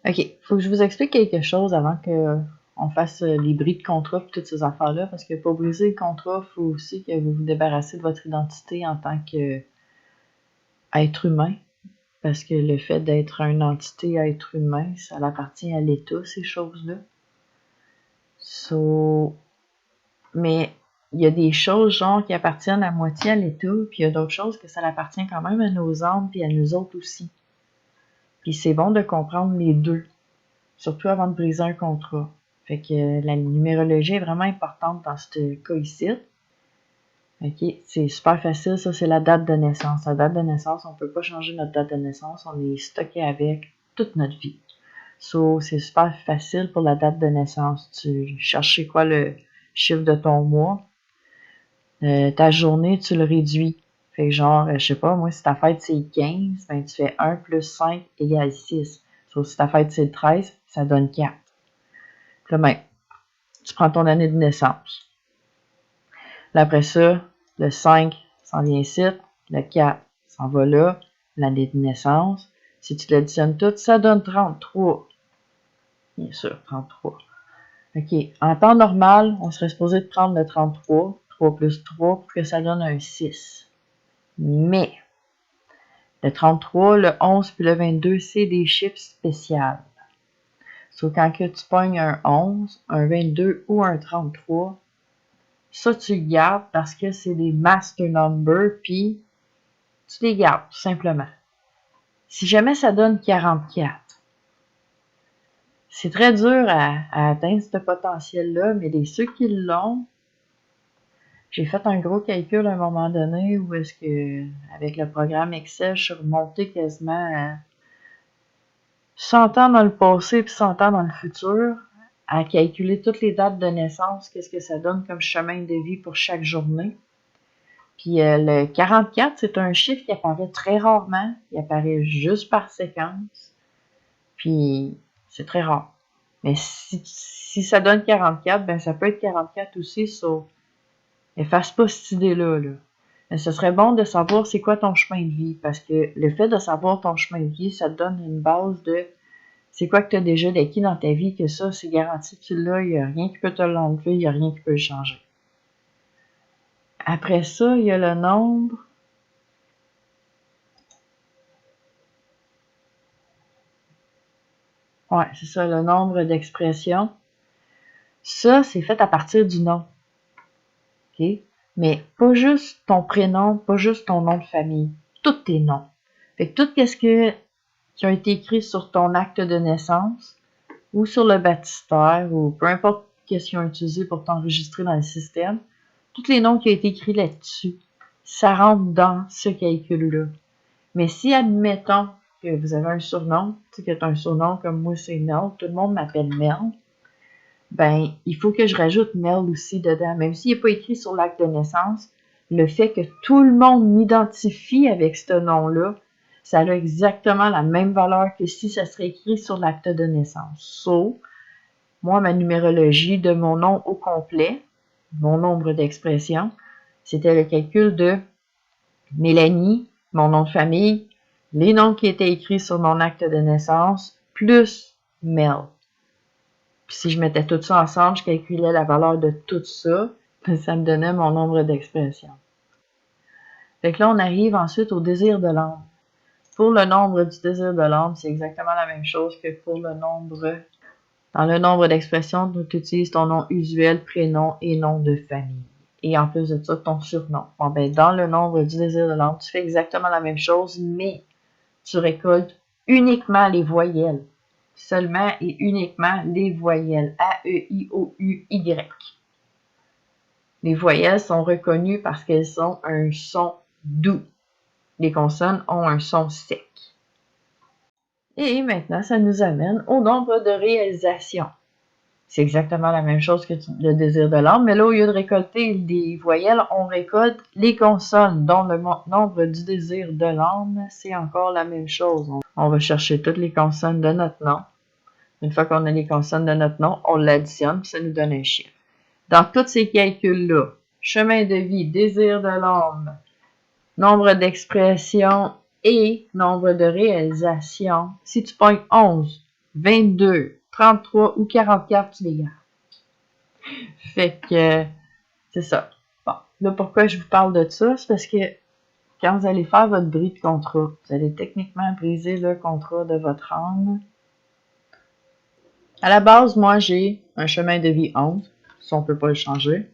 OK, faut que je vous explique quelque chose avant que on fasse les bris de contrat et toutes ces affaires-là, parce que pour briser le contrat, il faut aussi que vous vous débarrassez de votre identité en tant qu'être humain, parce que le fait d'être une entité être humain, ça appartient à l'État, ces choses-là. Mais il y a des choses, genre, qui appartiennent à moitié à l'État, puis il y a d'autres choses que ça appartient quand même à nos âmes, puis à nous autres aussi. Puis c'est bon de comprendre les deux, surtout avant de briser un contrat. Fait que la numérologie est vraiment importante dans ce cas ici. OK, c'est super facile, ça c'est la date de naissance. La date de naissance, on peut pas changer notre date de naissance, on est stocké avec toute notre vie. C'est super facile pour la date de naissance. Tu cherches quoi le chiffre de ton mois, ta journée, tu le réduis. Fait que genre, je sais pas, moi, si ta fête c'est 15, ben tu fais 1 plus 5 égale 6. Si ta fête c'est le 13, ça donne 4. Puis là, ben, tu prends ton année de naissance. Là, après ça, le 5 s'en vient ici, le 4 s'en va là, l'année de naissance. Si tu l'additionnes tout, ça donne 33. Bien sûr, 33. OK. En temps normal, on serait supposé de prendre le 33, 3 plus 3, pour que ça donne un 6. Mais, le 33, le 11 puis le 22, c'est des chiffres spéciaux. Quand que tu pognes un 11, un 22 ou un 33, ça, tu le gardes parce que c'est des master numbers, puis tu les gardes, tout simplement. Si jamais ça donne 44, c'est très dur à atteindre ce potentiel-là, mais ceux qui l'ont, j'ai fait un gros calcul à un moment donné où est-ce que, avec le programme Excel, je suis remontée quasiment à 100 ans dans le passé puis 100 ans dans le futur, à calculer toutes les dates de naissance, qu'est-ce que ça donne comme chemin de vie pour chaque journée. Puis le 44, c'est un chiffre qui apparaît très rarement. Il apparaît juste par séquence. Puis c'est très rare. Mais si ça donne 44, ben ça peut être 44 aussi, sauf efface pas cette idée-là. Là. Mais ce serait bon de savoir c'est quoi ton chemin de vie, parce que le fait de savoir ton chemin de vie, ça te donne une base de c'est quoi que tu as déjà d'acquis dans ta vie, que ça, c'est garanti, tu l'as, il n'y a rien qui peut te l'enlever, il n'y a rien qui peut le changer. Après ça, il y a le nombre. Ouais, c'est ça, le nombre d'expressions. Ça, c'est fait à partir du nom. OK? Mais pas juste ton prénom, pas juste ton nom de famille. Tous tes noms. Fait que tout ce qui a été écrit sur ton acte de naissance, ou sur le baptistère, ou peu importe qu'est-ce qu'ils ont utilisé pour t'enregistrer dans le système, tous les noms qui ont été écrits là-dessus, ça rentre dans ce calcul-là. Mais si, admettons que vous avez un surnom, tu sais que tu as un surnom comme moi, c'est Mel, tout le monde m'appelle Mel, ben, il faut que je rajoute Mel aussi dedans. Même s'il n'est pas écrit sur l'acte de naissance, le fait que tout le monde m'identifie avec ce nom-là, ça a exactement la même valeur que si ça serait écrit sur l'acte de naissance. Moi, ma numérologie de mon nom au complet, mon nombre d'expressions, c'était le calcul de Mélanie, mon nom de famille, les noms qui étaient écrits sur mon acte de naissance, plus Mel. Puis si je mettais tout ça ensemble, je calculais la valeur de tout ça, puis ça me donnait mon nombre d'expressions. Fait que là, on arrive ensuite au désir de l'âme. Pour le nombre du désir de l'âme, c'est exactement la même chose que pour le nombre. Dans le nombre d'expressions, tu utilises ton nom usuel, prénom et nom de famille. Et en plus de ça, ton surnom. Bon, ben, dans le nombre du désir de l'âme, tu fais exactement la même chose, mais tu récoltes uniquement les voyelles. Seulement et uniquement les voyelles. A-E-I-O-U-Y. Les voyelles sont reconnues parce qu'elles ont un son doux. Les consonnes ont un son sec. Et maintenant, ça nous amène au nombre de réalisations. C'est exactement la même chose que le désir de l'âme, mais là, au lieu de récolter les voyelles, on récolte les consonnes, dont le nombre du désir de l'âme, c'est encore la même chose. On va chercher toutes les consonnes de notre nom. Une fois qu'on a les consonnes de notre nom, on l'additionne, puis ça nous donne un chiffre. Dans tous ces calculs-là, chemin de vie, désir de l'âme, nombre d'expressions et nombre de réalisations, si tu pognes 11, 22, 33 ou 44, tu les gardes. Fait que, c'est ça. Bon, là, pourquoi je vous parle de ça? C'est parce que quand vous allez faire votre bris de contrat, vous allez techniquement briser le contrat de votre âme. À la base, moi, j'ai un chemin de vie 11. Ça, on peut pas le changer.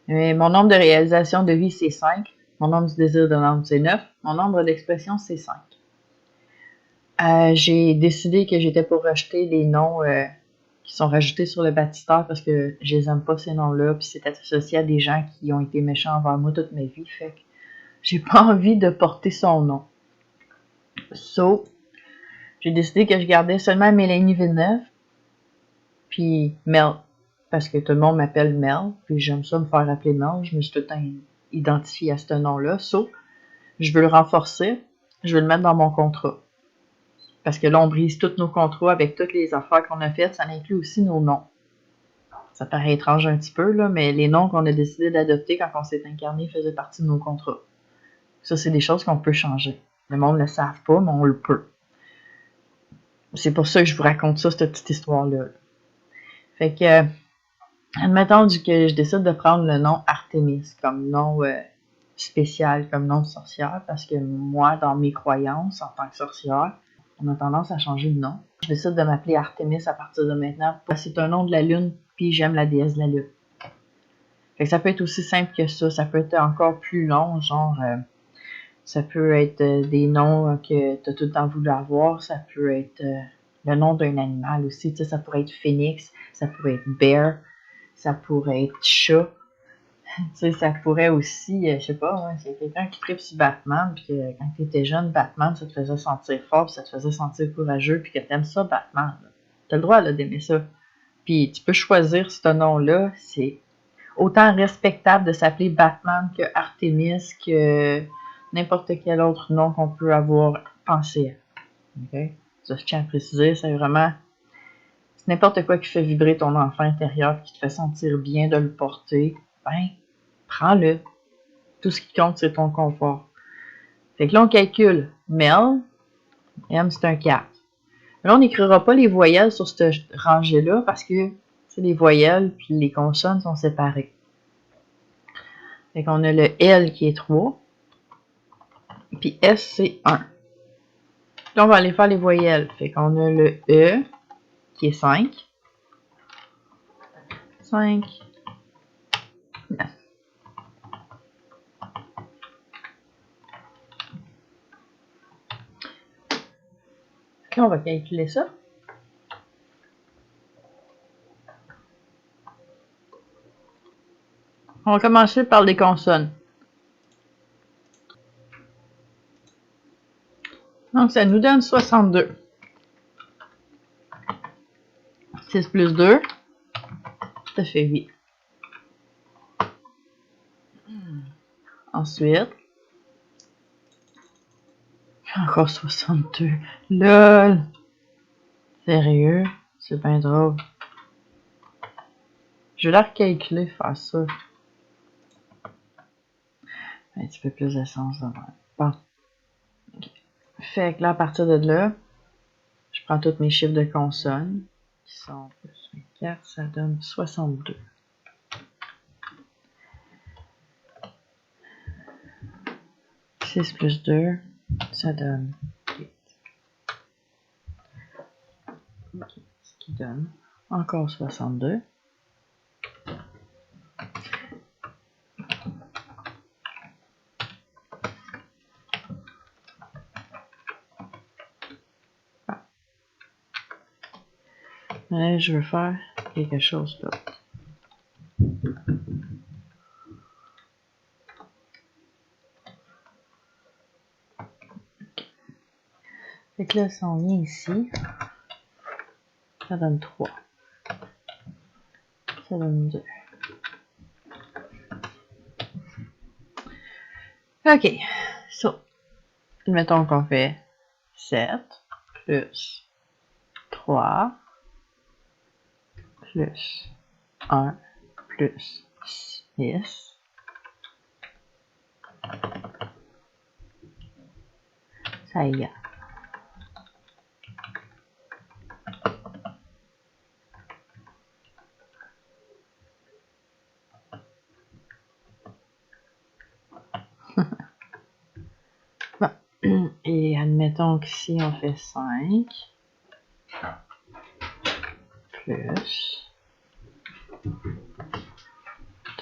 Mais mon nombre de réalisations de vie, c'est 5. Mon nombre du désir de l'âme, c'est 9. Mon nombre d'expressions, c'est 5. J'ai décidé que j'étais pour rejeter les noms qui sont rajoutés sur le baptistère parce que je les aime pas, ces noms-là. Puis c'est associé à des gens qui ont été méchants envers moi toute ma vie. Fait que j'ai pas envie de porter son nom. So, j'ai décidé que je gardais seulement Mélanie Villeneuve. Puis Mel. Parce que tout le monde m'appelle Mel. Puis j'aime ça me faire appeler Mel. Je me suis tout le temps identifiée à ce nom-là. So, je veux le renforcer. Je veux le mettre dans mon contrat. Parce que là, on brise tous nos contrats avec toutes les affaires qu'on a faites. Ça inclut aussi nos noms. Ça paraît étrange un petit peu, là, mais les noms qu'on a décidé d'adopter quand on s'est incarné faisaient partie de nos contrats. Ça, c'est des choses qu'on peut changer. Le monde ne le savent pas, mais on le peut. C'est pour ça que je vous raconte ça, cette petite histoire-là. Fait que, admettons que je décide de prendre le nom Artemis comme nom spécial, comme nom de sorcière, parce que moi, dans mes croyances en tant que sorcière, on a tendance à changer de nom. Je décide de m'appeler Artemis à partir de maintenant. C'est un nom de la lune, puis j'aime la déesse de la lune. Fait que ça peut être aussi simple que ça. Ça peut être encore plus long, genre, ça peut être des noms que tu as tout le temps voulu avoir. Ça peut être le nom d'un animal aussi. Tu sais, ça pourrait être phoenix, ça pourrait être bear, ça pourrait être chat. Tu sais, ça pourrait aussi, je sais pas, ouais, c'est quelqu'un qui tripe sur Batman, puis que quand tu étais jeune, Batman, ça te faisait sentir fort, puis ça te faisait sentir courageux, puis que t'aimes ça, Batman. T'as le droit là, d'aimer ça. Puis tu peux choisir ce nom-là, c'est autant respectable de s'appeler Batman que Artemis, que n'importe quel autre nom qu'on peut avoir pensé à. Okay? Ça, je tiens à préciser, c'est vraiment c'est n'importe quoi qui fait vibrer ton enfant intérieur, qui te fait sentir bien de le porter, ben, prends-le. Tout ce qui compte, c'est ton confort. Fait que là, on calcule. Mel, M, c'est un 4. Là, on n'écrira pas les voyelles sur cette rangée-là parce que les voyelles puis les consonnes sont séparées. Fait qu'on a le L qui est 3. Puis S, c'est 1. Là, on va aller faire les voyelles. Fait qu'on a le E qui est 5. 5. 9. Là, on va calculer ça. On va commencer par les consonnes. Donc, ça nous donne 62. 6 plus 2, ça fait 8. Ensuite, encore 62. LOL! Sérieux? C'est bien drôle. Je vais la recalculer, faire ça. Un petit peu plus de sens devant. Bon. Okay. Fait que là, à partir de là, je prends tous mes chiffres de consonnes, qui sont plus 24, ça donne 62. « 6 plus 2, ça donne 8. Okay. Ce qui donne encore 62. Là, je veux faire quelque chose d'autre. Fait que là, si on vient ici, ça donne 3. Ça donne 2. OK. So, mettons qu'on fait 7 plus 3 plus 1 plus 6. Ça égale Donc ici, on fait 5 plus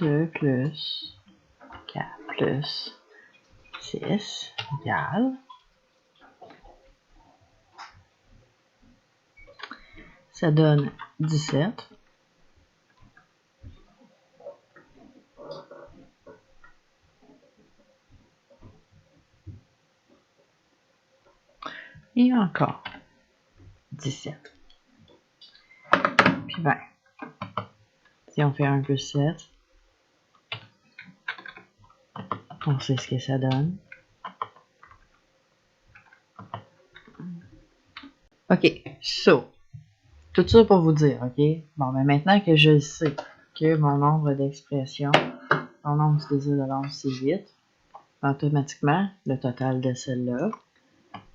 2 plus 4 plus 6 égale. Ça donne 17. Et encore 17. Puis 20. Si on fait 1 plus 7, on sait ce que ça donne. OK, so, tout ça pour vous dire, OK? Bon, ben maintenant que je sais que mon nombre d'expressions, mon nombre de désirs de l'âme, c'est 8, automatiquement, le total de celle-là,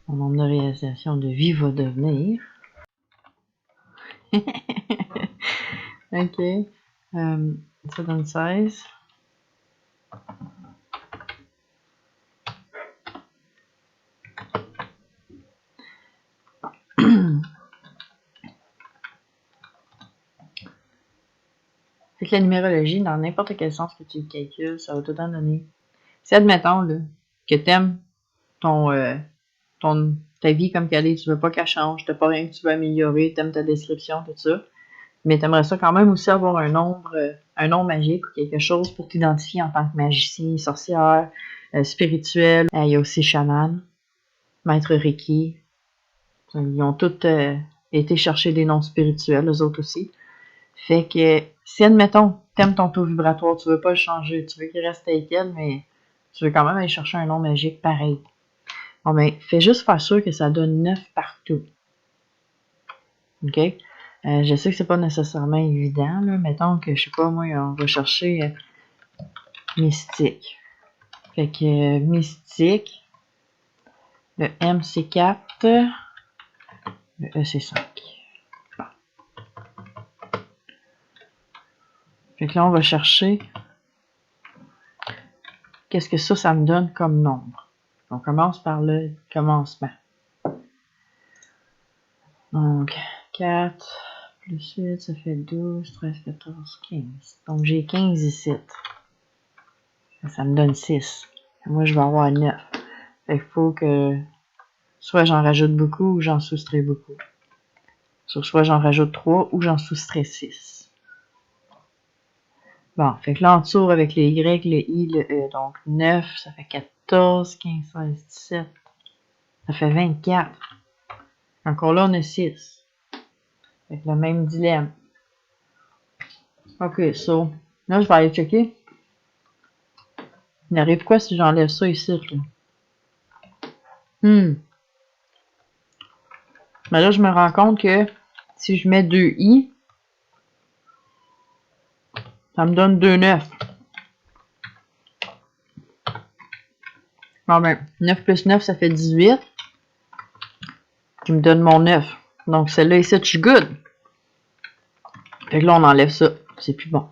mon nombre de réalisations de vie va devenir... OK. Ça donne 16. Fait que la numérologie, dans n'importe quel sens que tu le calcules, ça va tout le temps donner. Si admettons là, que t'aimes ta vie comme qu'elle est, tu veux pas qu'elle change, t'as pas rien que tu veux améliorer, t'aimes ta description, tout ça, mais t'aimerais ça quand même aussi avoir un nombre magique ou quelque chose pour t'identifier en tant que magicien, sorcière, spirituel. Il y a aussi chaman, maître Reiki. Ils ont tous été chercher des noms spirituels, eux autres aussi. Fait que si, admettons, t'aimes ton taux vibratoire, tu veux pas le changer, tu veux qu'il reste tel quel, mais tu veux quand même aller chercher un nom magique pareil. Bon ben, fais juste faire sûr que ça donne 9 partout. OK? Je sais que c'est pas nécessairement évident, là. Mettons que, je sais pas, moi, on va chercher mystique. Fait que mystique, le M c'est 4, le E c'est 5. Bon. Fait que là, on va chercher qu'est-ce que ça me donne comme nombre. On commence par le commencement. Donc, 4 plus 8, ça fait 12, 13, 14, 15. Donc, j'ai 15 ici. Ça me donne 6. Moi, je vais avoir 9. Fait qu'il faut que soit j'en rajoute beaucoup ou j'en soustrais beaucoup. Soit j'en rajoute 3 ou j'en soustrais 6. Bon, fait que là, en dessous, avec les Y, le I, le E. Donc, 9, ça fait 14, 15, 16, 17. Ça fait 24. Encore là, on a 6. Fait que le même dilemme. OK, so, là, je vais aller checker. Il arrive quoi si j'enlève ça ici, là? Mais là, je me rends compte que si je mets 2 I, ça me donne 2 9. Bon ben, 9 plus 9, ça fait 18. Qui me donne mon 9. Donc, celle-là ici, je suis good. Fait que là, on enlève ça. C'est plus bon.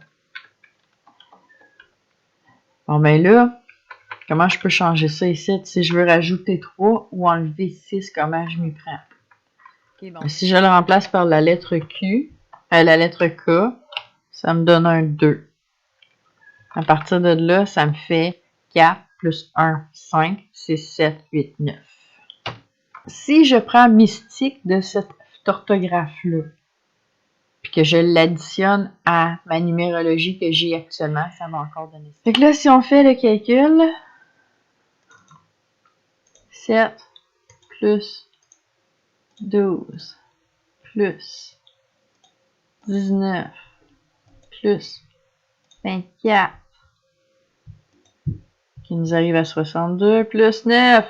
Bon ben là, comment je peux changer ça ici? Si je veux rajouter 3 ou enlever 6, comment je m'y prends? Okay, bon. Si je le remplace par la lettre Q, la lettre K, ça me donne un 2. À partir de là, ça me fait 4 plus 1, 5, 6, 7, 8, 9. Si je prends mystique de cette orthographe-là, puis que je l'additionne à ma numérologie que j'ai actuellement, ça va encore donner ça. Fait que là, si on fait le calcul, 7 plus 12 plus 19 plus 24 qui nous arrive à 62 plus 9,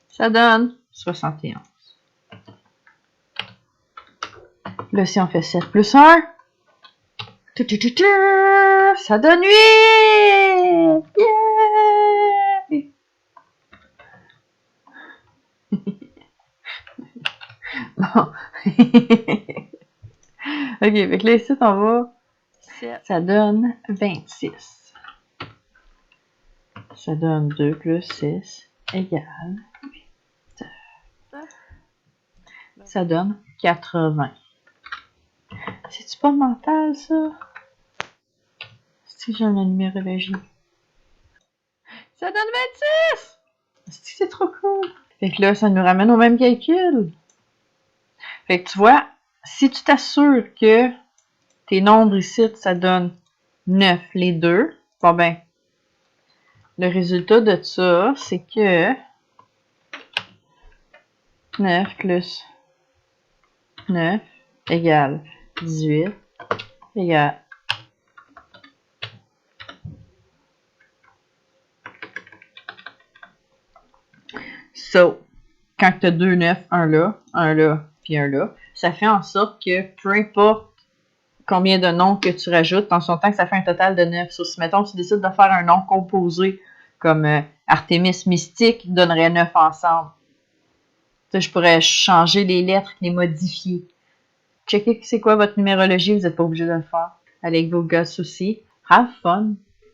ça donne 71. Là, si on fait 7 plus 1, ça donne 8! Yeah! Bon. OK, fait que là, ici, on va... Ça donne 26. Ça donne 2 plus 6 égale 8. ça donne 80. C'est-tu pas mental, ça? Si j'ai la numérologie. Ça donne 26! C'est trop cool. Fait que là, ça nous ramène au même calcul. Fait que tu vois, si tu t'assures que tes nombres ici, ça donne 9 les deux, bon ben, le résultat de ça, c'est que 9 plus 9 égale 18 égale. So, quand tu as deux 9, un là, puis un là, ça fait en sorte que peu importe combien de nombres que tu rajoutes, en son temps que ça fait un total de 9. Sauf si, mettons, tu décides de faire un nom composé comme Artémis Mystique, donnerait 9 ensemble. Ça, je pourrais changer les lettres, les modifier. Checkez c'est quoi votre numérologie, vous n'êtes pas obligé de le faire. Avec vos gosses aussi. Have fun!